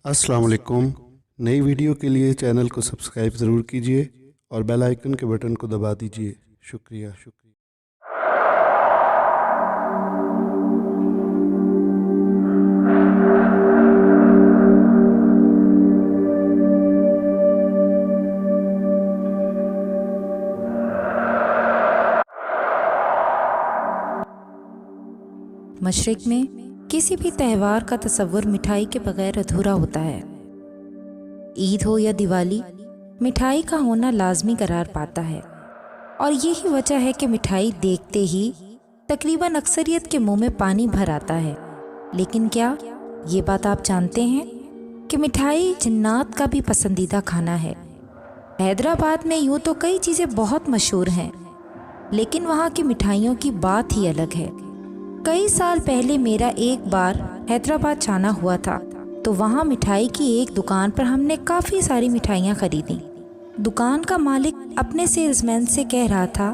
अस्सलाम वालेकुम। नई वीडियो के लिए चैनल को सब्सक्राइब ज़रूर कीजिए और बेल आइकन के बटन को दबा दीजिए। शुक्रिया। मशरिक़ में किसी भी त्यौहार का तसव्वुर मिठाई के बगैर अधूरा होता है। ईद हो या दिवाली, मिठाई का होना लाजमी करार पाता है और यही वजह है कि मिठाई देखते ही तकरीबन अक्सरियत के मुंह में पानी भर आता है। लेकिन क्या ये बात आप जानते हैं कि मिठाई जिन्नात का भी पसंदीदा खाना है। हैदराबाद में यूँ तो कई चीज़ें बहुत मशहूर हैं, लेकिन वहाँ की मिठाइयों की बात ही अलग है। कई साल पहले मेरा एक बार हैदराबाद जाना हुआ था, तो वहाँ मिठाई की एक दुकान पर हमने काफ़ी सारी मिठाइयाँ खरीदी। दुकान का मालिक अपने सेल्समैन से कह रहा था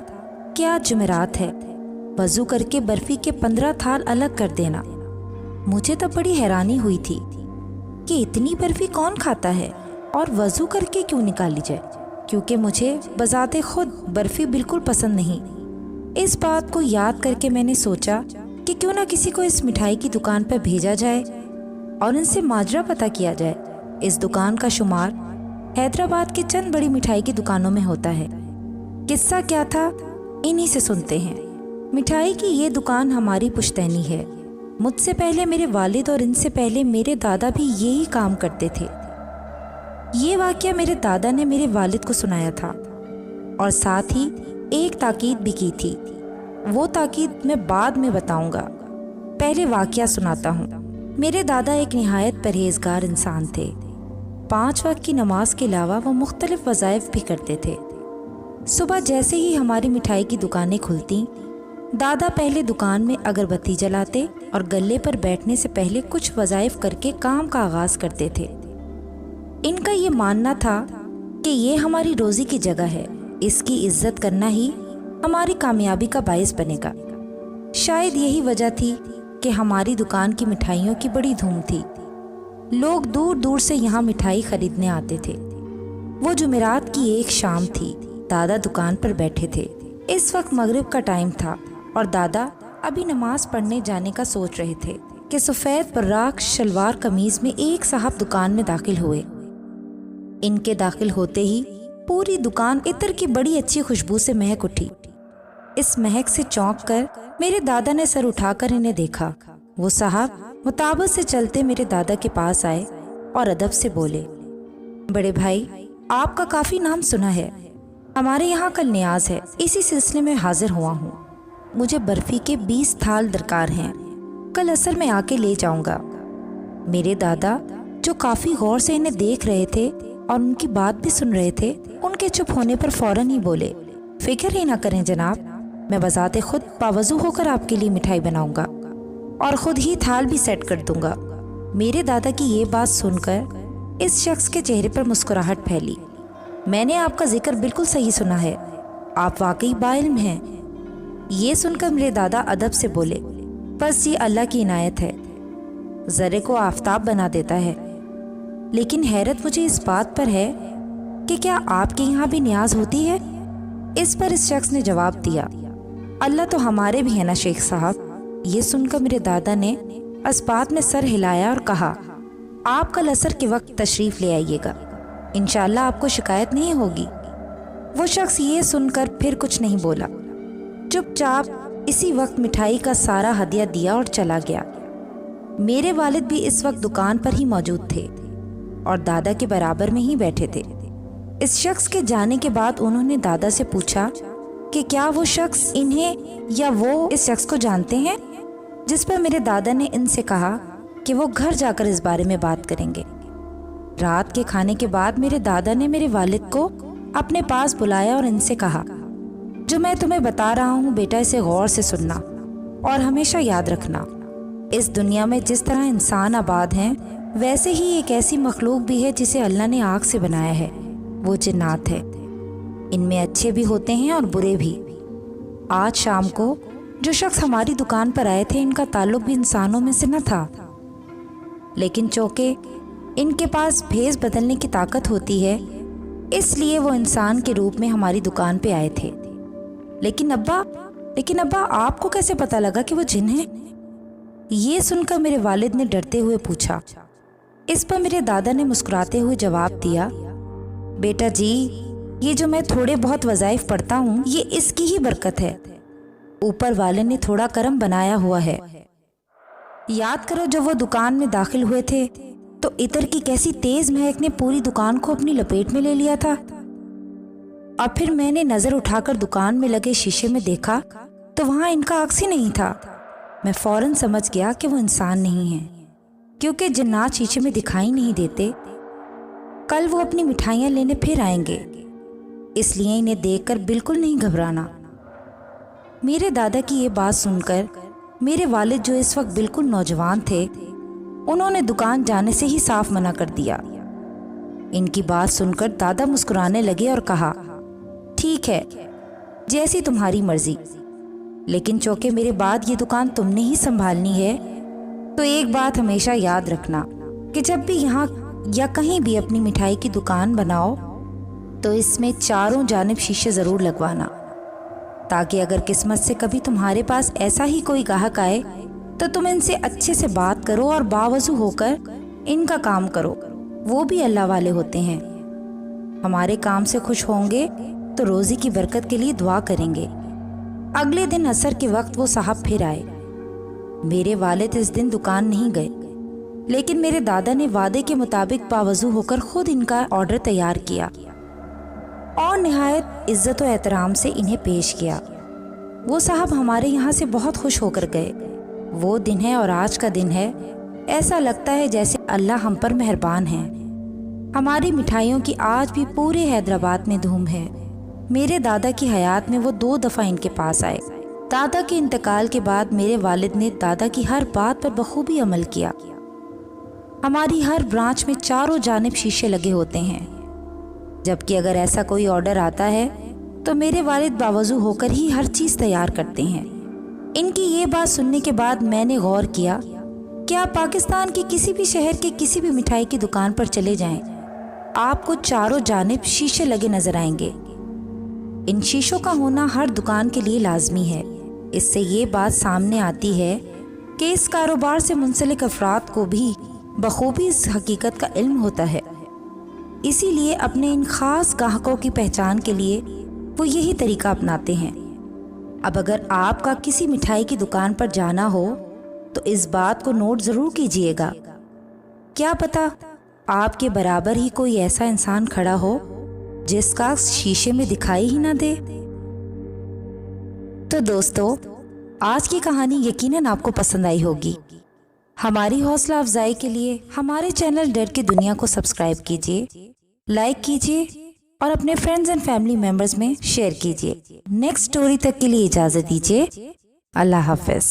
कि आज जुमेरात है, वज़ू करके बर्फ़ी के 15 थाल अलग कर देना। मुझे तो बड़ी हैरानी हुई थी कि इतनी बर्फ़ी कौन खाता है और वज़ू करके क्यों निकाली जाए, क्योंकि मुझे बज़ाते खुद बर्फ़ी बिल्कुल पसंद नहीं। इस बात को याद करके मैंने सोचा कि क्यों ना किसी को इस मिठाई की दुकान पर भेजा जाए और इनसे माजरा पता किया जाए। इस दुकान का शुमार हैदराबाद की चंद बड़ी मिठाई की दुकानों में होता है। किस्सा क्या था, इन्हीं से सुनते हैं। मिठाई की ये दुकान हमारी पुश्तैनी है। मुझसे पहले मेरे वालिद और इनसे पहले मेरे दादा भी यही काम करते थे। ये वाक़या मेरे दादा ने मेरे वालिद को सुनाया था और साथ ही एक ताकीद भी की थी। वो ताकीद मैं बाद में बताऊंगा, पहले वाक़या सुनाता हूँ। मेरे दादा एक निहायत परहेज़गार इंसान थे। 5 वक्त की नमाज के अलावा वो मुख्तलिफ वज़ाइफ भी करते थे। सुबह जैसे ही हमारी मिठाई की दुकानें खुलती, दादा पहले दुकान में अगरबत्ती जलाते और गले पर बैठने से पहले कुछ वज़ाइफ करके काम का आगाज़ करते थे। इनका ये मानना था कि ये हमारी रोज़ी की जगह है, इसकी इज्जत करना ही हमारी कामयाबी का बायस बनेगा। शायद यही वजह थी कि हमारी दुकान की मिठाइयों की बड़ी धूम थी। लोग दूर दूर से यहाँ मिठाई खरीदने आते थे। वो जुमेरात की एक शाम थी। दादा दुकान पर बैठे थे। इस वक्त मगरिब का टाइम था और दादा अभी नमाज पढ़ने जाने का सोच रहे थे कि सफ़ेद बर्राक शलवार कमीज में एक साहब दुकान में दाखिल हुए। इनके दाखिल होते ही पूरी दुकान इत्र की बड़ी अच्छी खुशबू से महक उठी। इस महक से चौंक कर मेरे दादा ने सर उठाकर इन्हें देखा। वो साहब मुताबिक से चलते मेरे दादा के पास आए और अदब से बोले, बड़े भाई, आपका काफ़ी नाम सुना है। हमारे यहाँ कल नियाज है, इसी सिलसिले में हाजिर हुआ हूँ। मुझे बर्फ़ी के 20 थाल दरकार हैं। कल असर में आके ले जाऊँगा। मेरे दादा, जो काफ़ी गौर से इन्हें देख रहे थे और उनकी बात भी सुन रहे थे, उनके चुप होने पर फ़ौरन ही बोले, फ़िक्र ही ना करें जनाब, मैं बज़ाते खुद बावज़ू होकर आपके लिए मिठाई बनाऊंगा और ख़ुद ही थाल भी सेट कर दूंगा। मेरे दादा की ये बात सुनकर इस शख्स के चेहरे पर मुस्कुराहट फैली। मैंने आपका जिक्र बिल्कुल सही सुना है, आप वाकई बाइल्म हैं। ये सुनकर मेरे दादा अदब से बोले, बस ये अल्लाह की इनायत है, ज़रे को आफताब बना देता है। लेकिन हैरत मुझे इस बात पर है कि क्या आपके यहाँ भी न्याज होती है? इस पर इस शख्स ने जवाब दिया, अल्लाह तो हमारे भी है ना शेख साहब। ये सुनकर मेरे दादा ने अस्बात में सर हिलाया और कहा, आप कल असर के वक्त तशरीफ़ ले आइएगा, इंशाअल्लाह आपको शिकायत नहीं होगी। वो शख्स ये सुनकर फिर कुछ नहीं बोला, चुपचाप इसी वक्त मिठाई का सारा हदिया दिया और चला गया। मेरे वालिद भी इस वक्त दुकान पर ही मौजूद थे और दादा के बराबर में ही बैठे थे। इस शख्स के जाने के बाद उन्होंने दादा से पूछा कि क्या वो शख्स इन्हें या वो इस शख्स को जानते हैं, जिस पर मेरे दादा ने इनसे कहा कि वो घर जाकर इस बारे में बात करेंगे। रात के खाने के बाद मेरे दादा ने मेरे वालिद को अपने पास बुलाया और इनसे कहा, जो मैं तुम्हें बता रहा हूँ बेटा, इसे गौर से सुनना और हमेशा याद रखना। इस दुनिया में जिस तरह इंसान आबाद हैं, वैसे ही एक ऐसी मखलूक भी है जिसे अल्लाह ने आग से बनाया है, वो जिन्नात है। इनमें अच्छे भी होते हैं और बुरे भी। आज शाम को जो शख्स हमारी दुकान पर आए थे, इनका ताल्लुक भी इंसानों में से न था, लेकिन चूंकि ان کے پاس بھیس بدلنے کی طاقت ہوتی ہے، اس لیے وہ انسان کے روپ میں ہماری دکان پہ آئے تھے۔ لیکن ابا آپ کو کیسے پتہ لگا کہ وہ جن ہیں؟ یہ سن کر میرے والد نے ڈرتے ہوئے پوچھا۔ اس پر میرے دادا نے مسکراتے ہوئے جواب دیا، بیٹا جی، یہ جو میں تھوڑے بہت وظائف پڑھتا ہوں یہ اس کی ہی برکت ہے، اوپر والے نے تھوڑا کرم بنایا ہوا ہے۔ یاد کرو جب وہ دکان میں داخل ہوئے تھے تو عطر کی کیسی تیز مہک نے پوری دکان کو اپنی لپیٹ میں لے لیا تھا، اور پھر میں نے نظر اٹھا کر دکان میں لگے شیشے میں دیکھا تو وہاں ان کا عکس ہی نہیں تھا۔ میں فوراً سمجھ گیا کہ وہ انسان نہیں ہیں، کیونکہ جنات شیشے میں دکھائی نہیں دیتے۔ کل وہ اپنی مٹھائیاں لینے پھر آئیں گے، اس لیے انہیں دیکھ کر بالکل نہیں گھبرانا۔ میرے دادا کی یہ بات سن کر میرے والد جو اس وقت بالکل نوجوان تھے، انہوں نے دکان جانے سے ہی صاف منع کر دیا۔ ان کی بات سن کر دادا مسکرانے لگے اور کہا، ٹھیک ہے، جیسی تمہاری مرضی، لیکن چونکہ میرے بعد یہ دکان تم نے ہی سنبھالنی ہے تو ایک بات ہمیشہ یاد رکھنا کہ جب بھی یہاں یا کہیں بھی اپنی مٹھائی کی دکان بناؤ تو اس میں چاروں جانب شیشے ضرور لگوانا، تاکہ اگر قسمت سے کبھی تمہارے پاس ایسا ہی کوئی گاہک آئے تو تم ان سے اچھے سے بات کرو اور باوضو ہو کر ان کا کام کرو، وہ بھی اللہ والے ہوتے ہیں۔ ہمارے کام سے خوش ہوں گے تو روزی کی برکت کے لیے دعا کریں گے۔ اگلے دن عصر کے وقت وہ صاحب پھر آئے۔ میرے والد اس دن دکان نہیں گئے، لیکن میرے دادا نے وعدے کے مطابق باوضو ہو کر خود ان کا آرڈر تیار کیا اور نہایت عزت و احترام سے انہیں پیش کیا۔ وہ صاحب ہمارے یہاں سے بہت خوش ہو کر گئے۔ وہ دن ہے اور آج کا دن ہے، ایسا لگتا ہے جیسے اللہ ہم پر مہربان ہے۔ ہماری مٹھائیوں کی آج بھی پورے حیدرآباد میں دھوم ہے۔ میرے دادا کی حیات میں وہ 2 دفعہ ان کے پاس آئے۔ دادا کے انتقال کے بعد میرے والد نے دادا کی ہر بات پر بخوبی عمل کیا۔ ہماری ہر برانچ میں چاروں جانب شیشے لگے ہوتے ہیں، جبکہ اگر ایسا کوئی آرڈر آتا ہے تو میرے والد باوضو ہو کر ہی ہر چیز تیار کرتے ہیں۔ ان کی یہ بات سننے کے بعد میں نے غور کیا کہ آپ پاکستان کے کسی بھی شہر کے کسی بھی مٹھائی کی دکان پر چلے جائیں، آپ کو چاروں جانب شیشے لگے نظر آئیں گے۔ ان شیشوں کا ہونا ہر دکان کے لیے لازمی ہے۔ اس سے یہ بات سامنے آتی ہے کہ اس کاروبار سے منسلک افراد کو بھی بخوبی اس حقیقت کا علم ہوتا ہے، اسی لیے اپنے ان خاص گاہکوں کی پہچان کے لیے وہ یہی طریقہ اپناتے ہیں۔ اب اگر آپ کا کسی مٹھائی کی دکان پر جانا ہو تو اس بات کو نوٹ ضرور کیجئے گا، کیا پتہ آپ کے برابر ہی کوئی ایسا انسان کھڑا ہو جس کا شیشے میں دکھائی ہی نہ دے۔ تو دوستو، آج کی کہانی یقیناً آپ کو پسند آئی ہوگی۔ ہماری حوصلہ افزائی کے لیے ہمارے چینل ڈر کی دنیا کو سبسکرائب کیجیے، لائک کیجیے اور اپنے فرینڈز اینڈ فیملی ممبرز میں شیئر کیجیے۔ نیکسٹ سٹوری تک کے لیے اجازت دیجیے۔ اللہ حافظ۔